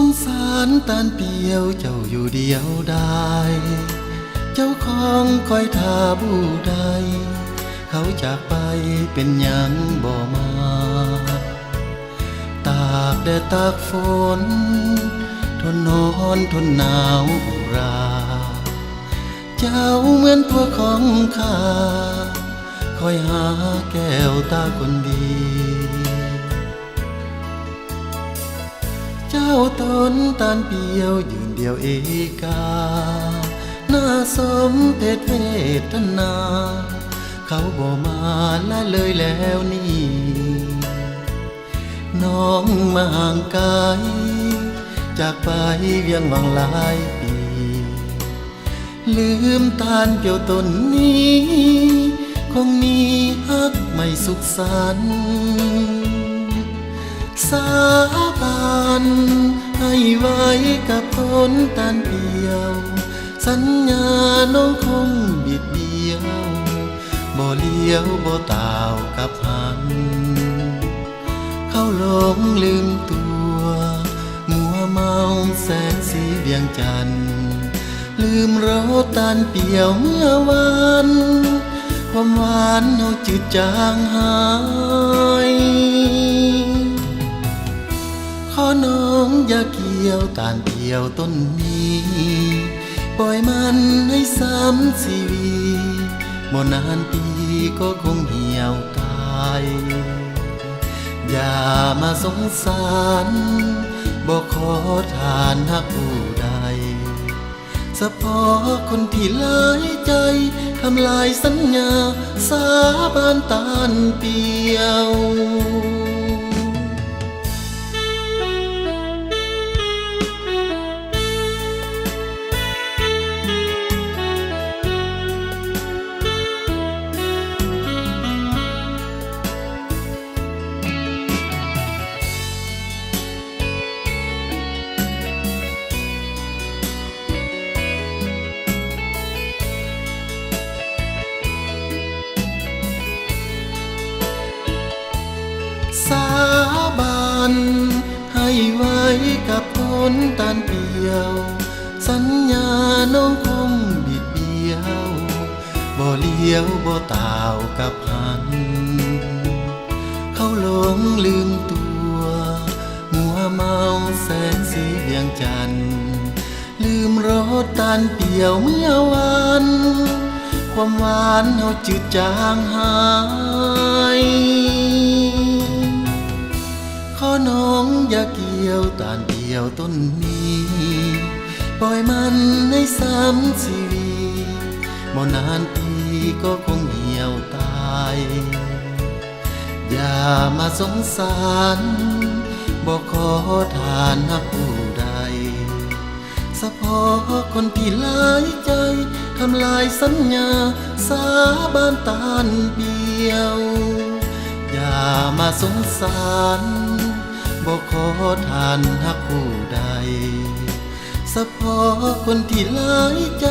งสารตานเปียวเจ้าอยู่เดียวได้เจ้าของคอยท่าผู้ใดเขาจากไปเป็นหยังบ่มาตากแดดตากฝนทนนอนทนหนาวอุราเจ้าเหมือนตัวของข้าคอยหาแก้วตาคนดีเจ้าต้นตานเปียวยืนเดียวเอกาน่าสมเพชเวทนาเขาบ่มาละเลยแล้วนี่น้องมาห่างไกลจากไปเวียงวังหลายปีลืมตานเปียวต้นนี้คงมีฮักไม่สุขสันต์สาบานให้ไว้กับต้นตานเปียวสัญญาน้องคงบิดเบี้ยวบ่เลี้ยวบ่ตาวกับหันเขาหลงลืมตัวมัวเมาแสงสีเวียงจันทร์ลืมรสตานเปียวเมื่อวานความหวานเอาจืดจางหายขอน้องอย่าเกี่ยวตานเปียวต้นนี้ปล่อยมันให้ซ้ำชีวีบ่นานปีก็คงเหี่ยวตายอย่ามาสงสารบอกขอทานหักผู้ใดเฉพาะคนที่หลายใจทำลายสัญญาสาบานตานเปียวสาบานให้ไว้กับต้นตานเปียวสัญญาน้องคงบิดเบี้ยวบ่เลี้ยวบ่ตาวกับหันเขาหลงลืมตัวมัวเมาแสงสีเวียงจันทร์ลืมรสตานเปียวเมื่อวานความหวานเอาจืดจางหายขอน้องอย่าเกี่ยวตานเปียวต้นนี้ปล่อยมันให้ซ้ำชีวีบ่นานปีก็คงเหี่ยวตายอย่ามาสงสารบอกขอทานหักผู้ใดเฉพาะคนที่หลายใจทำลายสัญญาสาบานตานเปียวอย่ามาสงสารบอกขอทานหักผู้ใดเฉพาะคนที่หลายใจ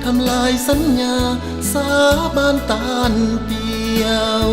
ทำลายสัญญาสาบานตานเปียว